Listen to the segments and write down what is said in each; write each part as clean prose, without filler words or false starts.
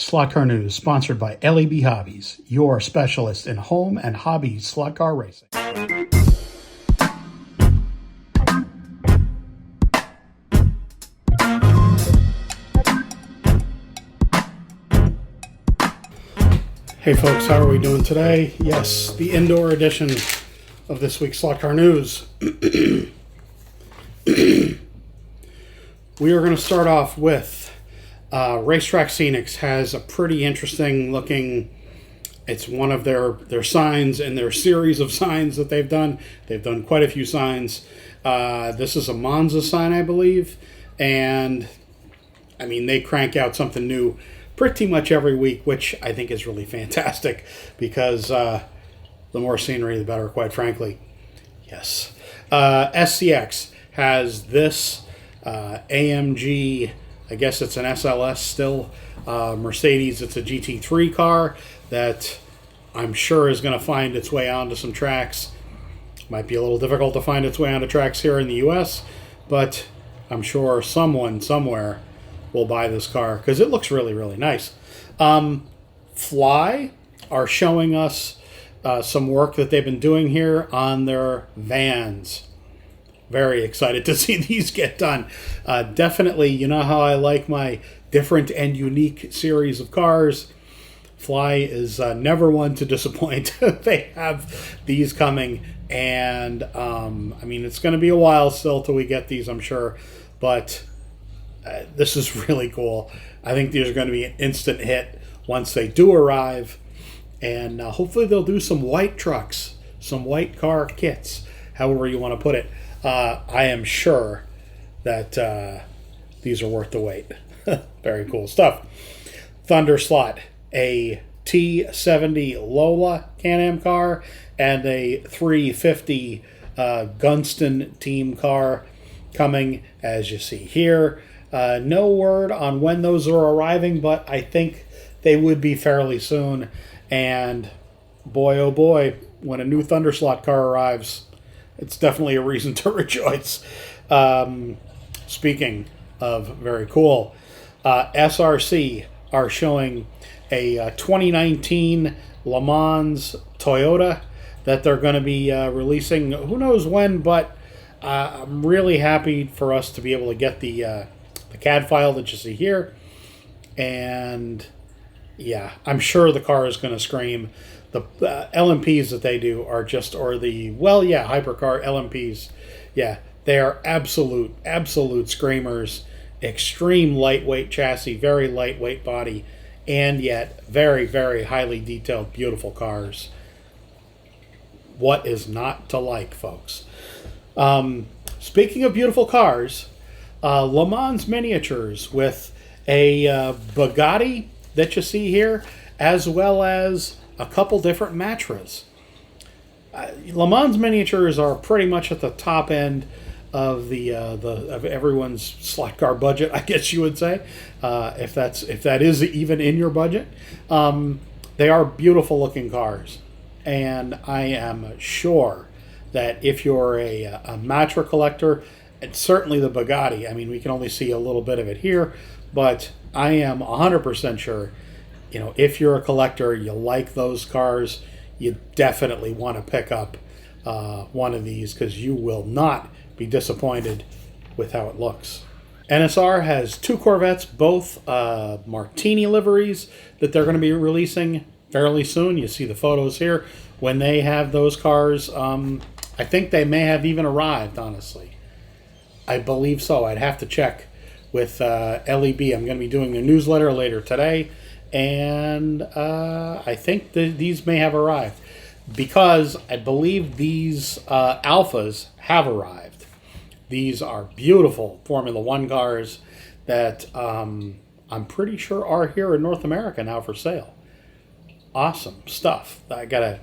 Slot Car News, sponsored by LEB Hobbies, your specialist in home and hobby slot car racing. Hey folks, how are we doing today? Yes, the indoor edition of this week's Slot Car News. We are going to start off with Racetrack Scenics has a pretty interesting looking, it's one of their signs in their series of signs that they've done. They've done quite a few signs. This is a Monza sign, I believe. And, I mean, they crank out something new pretty much every week, which I think is really fantastic because the more scenery, the better, quite frankly. Yes. SCX has this AMG, I guess it's an SLS still, Mercedes. It's a GT3 car that I'm sure is going to find its way onto some tracks. Might be a little difficult to find its way onto tracks here in the U.S., but I'm sure someone somewhere will buy this car because it looks really, really nice. Fly are showing us some work that they've been doing here on their vans. Very excited to see these get done. Definitely, you know how I like my different and unique series of cars. Fly is never one to disappoint. They have these coming, and I mean, it's going to be a while still till we get these, I'm sure, but this is really cool. I think these are going to be an instant hit once they do arrive, and hopefully they'll do some white trucks, some white car kits, however you want to put it. I am sure that these are worth the wait. Very cool stuff. Thunder Slot, a T70 Lola Can-Am car and a 350 Gunston team car coming, as you see here. No word on when those are arriving, but I think they would be fairly soon. And boy, oh boy, when a new Thunder Slot car arrives, it's definitely a reason to rejoice. Speaking of very cool, SRC are showing a 2019 Le Mans Toyota that they're going to be releasing. Who knows when, but I'm really happy for us to be able to get the CAD file that you see here. And yeah, I'm sure the car is going to scream. The LMPs that they do are just, hypercar LMPs. Yeah, they are absolute screamers. Extreme lightweight chassis, very lightweight body, and yet very, very highly detailed, beautiful cars. What is not to like, folks? Speaking of beautiful cars, Le Mans miniatures with a Bugatti that you see here, as well as a couple different Matras. Le Mans miniatures are pretty much at the top end of of everyone's slot car budget, I guess you would say, if that is even in your budget. They are beautiful looking cars, and I am sure that if you're a Matra collector, and certainly the Bugatti, I mean, we can only see a little bit of it here, but I am 100% sure, if you're a collector, you like those cars, you definitely want to pick up one of these because you will not be disappointed with how it looks. NSR has two Corvettes, both Martini liveries that they're going to be releasing fairly soon. You see the photos here. When they have those cars, I think they may have even arrived, honestly. I believe so. I'd have to check with LEB. I'm going to be doing their newsletter later today, and I think these may have arrived because I believe these Alphas have arrived. These are beautiful Formula One cars that I'm pretty sure are here in North America now for sale. Awesome stuff. I got to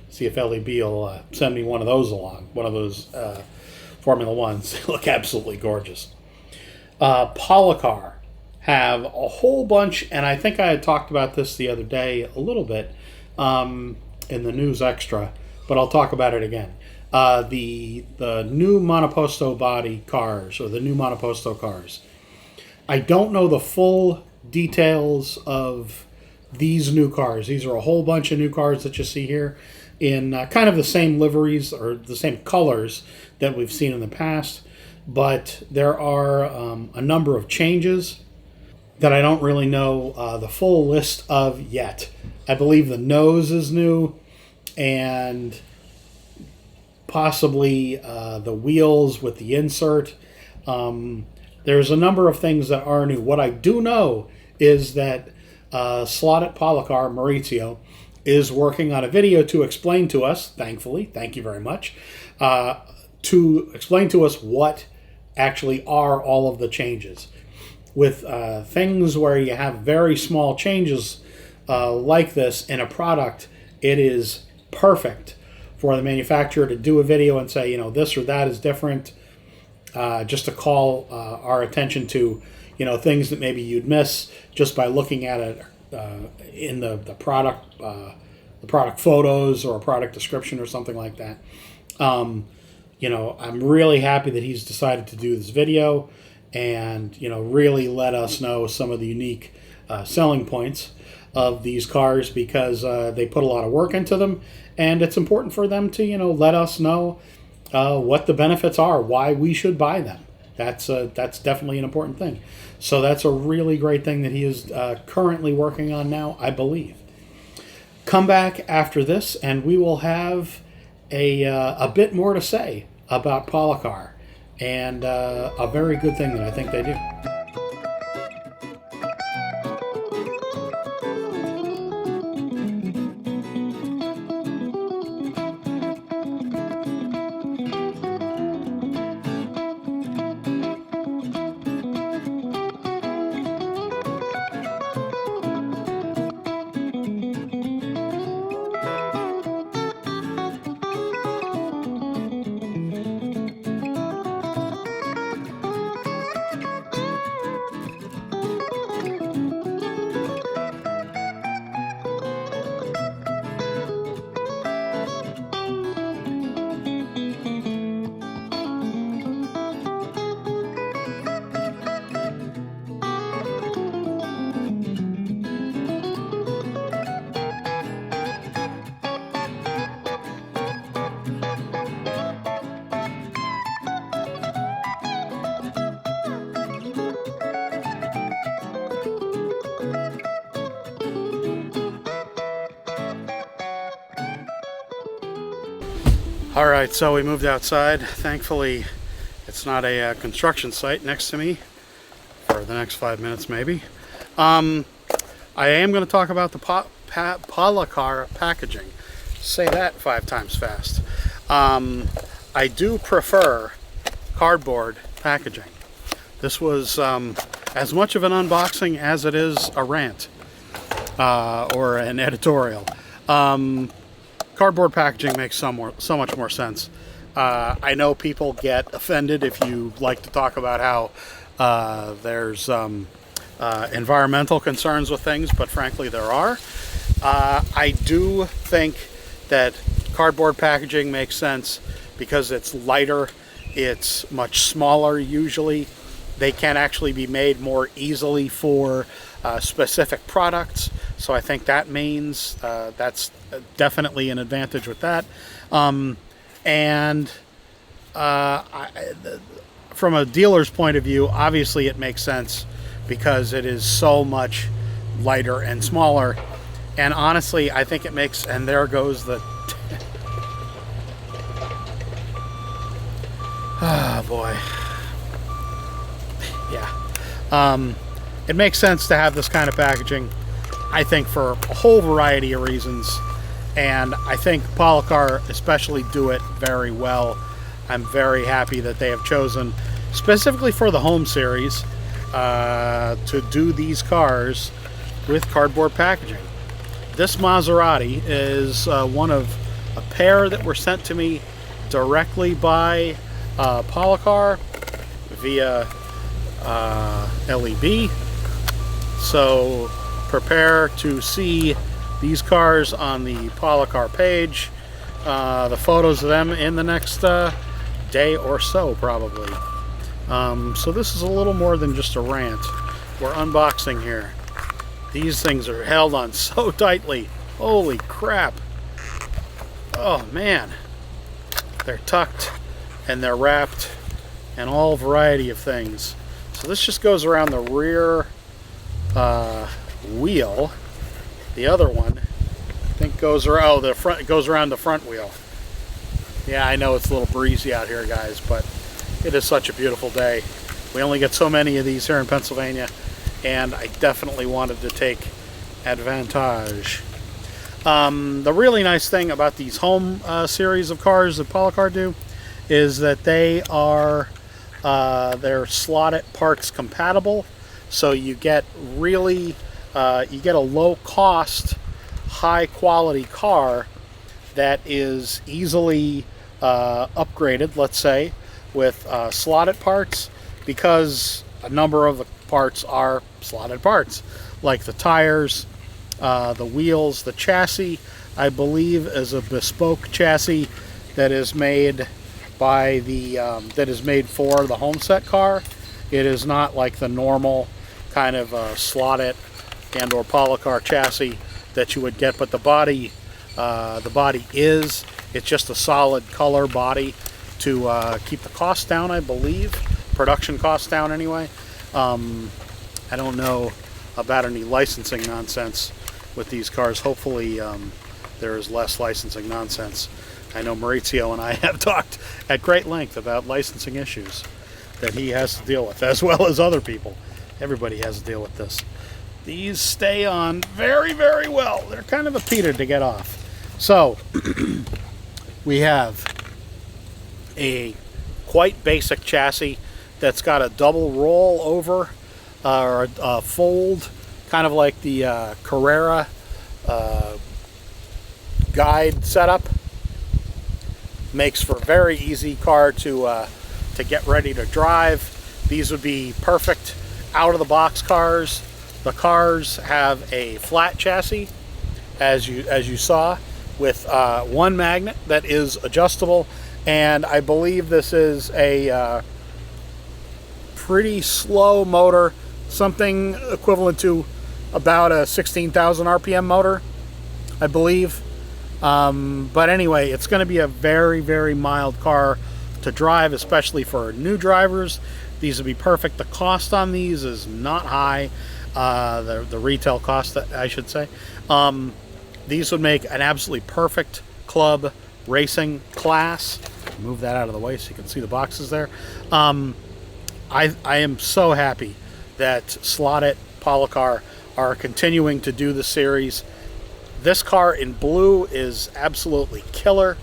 see if LEB will send me one of those along, one of those Formula Ones. They look absolutely gorgeous. Policar have a whole bunch, and I think I had talked about this the other day a little bit in the news extra, but I'll talk about it again. The new Monoposto body cars, or the new Monoposto cars. I don't know the full details of these new cars. These are a whole bunch of new cars that you see here in kind of the same liveries or the same colors that we've seen in the past, but there are a number of changes that I don't really know the full list of yet. I believe the nose is new, and possibly the wheels with the insert. There's a number of things that are new. What I do know is that Slot at Policar, Maurizio, is working on a video to explain to us, thankfully, thank you very much, to explain to us what actually are all of the changes. With things where you have very small changes like this in a product, it is perfect for the manufacturer to do a video and say, this or that is different, just to call our attention to, things that maybe you'd miss just by looking at it in the product photos or a product description or something like that. I'm really happy that he's decided to do this video and, really let us know some of the unique selling points of these cars, because they put a lot of work into them, and it's important for them to, let us know what the benefits are, why we should buy them. That's definitely an important thing. So that's a really great thing that he is currently working on now, I believe. Come back after this, and we will have a bit more to say about Policar, and a very good thing that I think they do. All right, so we moved outside. Thankfully, it's not a construction site next to me for the next 5 minutes, maybe. I am going to talk about the Policar packaging. Say that 5 times fast. I do prefer cardboard packaging. This was as much of an unboxing as it is a rant or an editorial. Cardboard packaging makes so much more sense. I know people get offended if you like to talk about how there's environmental concerns with things, but frankly there are. I do think that cardboard packaging makes sense because it's lighter, it's much smaller usually. They can actually be made more easily for specific products, so I think that means that's definitely an advantage with that. From a dealer's point of view, obviously it makes sense because it is so much lighter and smaller. And honestly, I think it makes, and there goes the oh boy. Yeah. It makes sense to have this kind of packaging, I think, for a whole variety of reasons. And I think Policar especially do it very well. I'm very happy that they have chosen, specifically for the home series, to do these cars with cardboard packaging. This Maserati is one of a pair that were sent to me directly by Policar via LEB. So prepare to see these cars on the Policar page, the photos of them in the next day or so probably. So this is a little more than just a rant. We're unboxing here. These things are held on so tightly. Holy crap. Oh man. They're tucked and they're wrapped and all variety of things. So this just goes around the rear wheel. The other one, I think, goes around, oh, the front, it goes around the front wheel. Yeah, I know it's a little breezy out here, guys, but it is such a beautiful day. We only get so many of these here in Pennsylvania, and I definitely wanted to take advantage. The really nice thing about these home series of cars that Policar do is that they are they're slotted parts compatible, so you get really you get a low cost, high quality car that is easily upgraded, let's say, with slotted parts, because a number of the parts are slotted parts, like the tires, the wheels, the chassis, I believe, is a bespoke chassis that is made by the that is made for the Homeset car. It is not like the normal kind of slotted and or Policar chassis that you would get, but the body is, it's just a solid color body to keep the cost down, I believe, production costs down anyway. I don't know about any licensing nonsense with these cars. Hopefully there is less licensing nonsense. I know Maurizio and I have talked at great length about licensing issues that he has to deal with, as well as other people. Everybody has to deal with this. These stay on very, very well. They're kind of a Peter to get off. So we have a quite basic chassis that's got a double roll over or a fold, kind of like the Carrera guide setup. Makes for a very easy car to get ready to drive. These would be perfect out of the box cars. The cars have a flat chassis, as you saw, with one magnet that is adjustable, and I believe this is a pretty slow motor, something equivalent to about a 16,000 RPM motor, I believe. But anyway, it's going to be a very, very mild car to drive, especially for new drivers. These would be perfect. The cost on these is not high. The retail cost, I should say. These would make an absolutely perfect club racing class. Move that out of the way so you can see the boxes there. I am so happy that Slotted Policar are continuing to do the series. This car in blue is absolutely killer.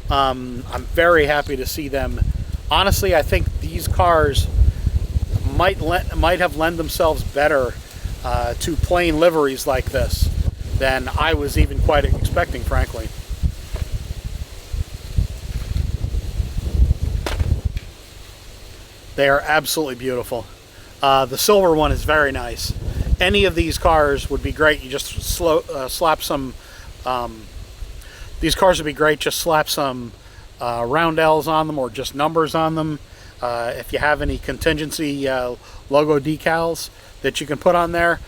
I'm very happy to see them. Honestly, I think these cars might have lent themselves better to plain liveries like this than I was even quite expecting, frankly. They are absolutely beautiful. The silver one is very nice. Any of these cars would be great. You just slap some. These cars would be great. Just slap some roundels on them, or just numbers on them. If you have any contingency logo decals that you can put on there,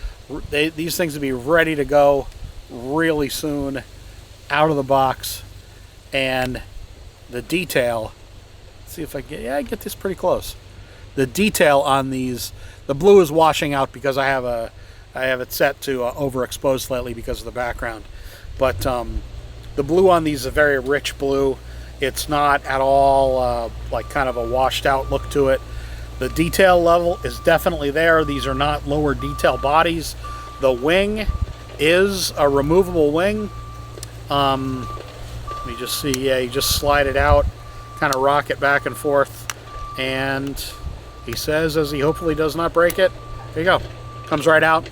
these things would be ready to go really soon, out of the box. And the detail. Let's see if I get this pretty close. The detail on these. The blue is washing out because I have it set to overexposed slightly because of the background. But the blue on these is a very rich blue. It's not at all like kind of a washed out look to it. The detail level is definitely there. These are not lower detail bodies. The wing is a removable wing. Let me just see. Yeah, you just slide it out, kind of rock it back and forth, and he says, as he hopefully does not break it, there you go. Comes right out.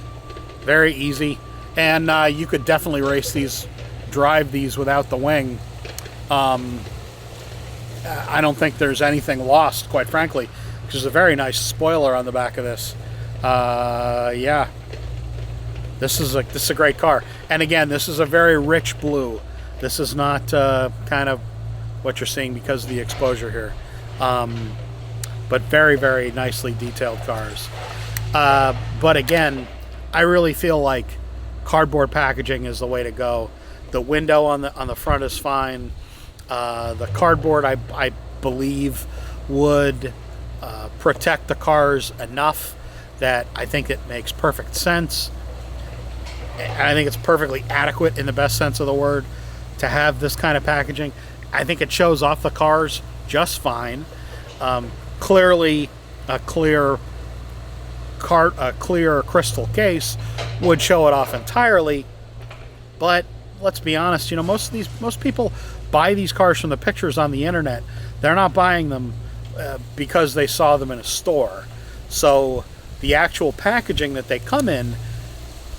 Very easy. And you could definitely race these, drive these without the wing. I don't think there's anything lost, quite frankly, because there's a very nice spoiler on the back of this. Yeah. This is a great car. And again, this is a very rich blue. This is not kind of what you're seeing because of the exposure here. But very, very nicely detailed cars. But again, I really feel like cardboard packaging is the way to go. The window on the front is fine. The cardboard, I believe, would protect the cars enough that I think it makes perfect sense. And I think it's perfectly adequate in the best sense of the word to have this kind of packaging. I think it shows off the cars just fine. Clearly, a clear crystal case would show it off entirely. But let's be honest, you know, most people buy these cars from the pictures on the internet. They're not buying them because they saw them in a store. So the actual packaging that they come in,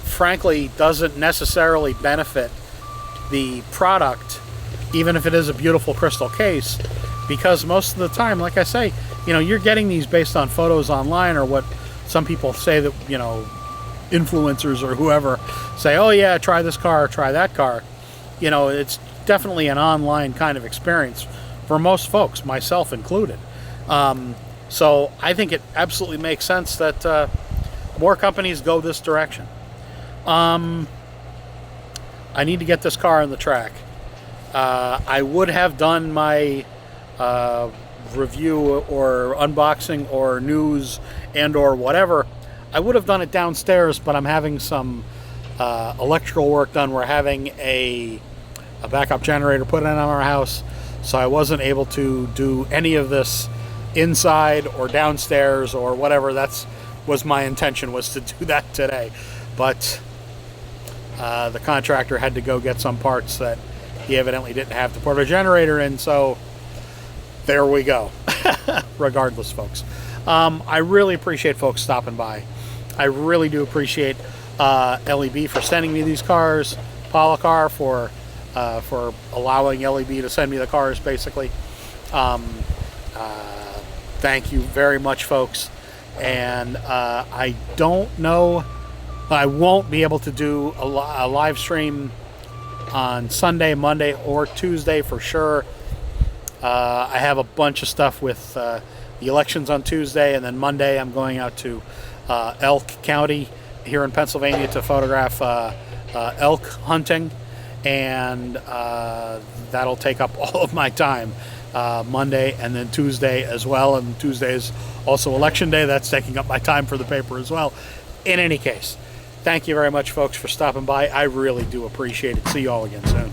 frankly, doesn't necessarily benefit the product, even if it is a beautiful crystal case, because most of the time, like I say, you know, you're getting these based on photos online, or what some people say that, you know, influencers or whoever say, oh yeah, try this car, try that car. You know, it's definitely an online kind of experience for most folks, myself included. So I think it absolutely makes sense that more companies go this direction. I need to get this car on the track. I would have done my review or unboxing or news and or whatever. I would have done it downstairs, but I'm having some electrical work done. We're having a backup generator put in on our house, so I wasn't able to do any of this inside or downstairs or whatever. That's was my intention, was to do that today, but the contractor had to go get some parts that he evidently didn't have to put a generator in, so there we go. Regardless, folks, I really appreciate folks stopping by. I really do appreciate LEB for sending me these cars, Policar for allowing LEB to send me the cars, basically. Thank you very much, folks. And I don't know, I won't be able to do a live stream on Sunday, Monday, or Tuesday for sure. I have a bunch of stuff with the elections on Tuesday, and then Monday I'm going out to Elk County here in Pennsylvania to photograph elk hunting, and that'll take up all of my time. Monday and then Tuesday as well, and Tuesday is also election day. That's taking up my time for the paper as well. In any case, thank you very much, folks, for stopping by. I really do appreciate it. See you all again soon.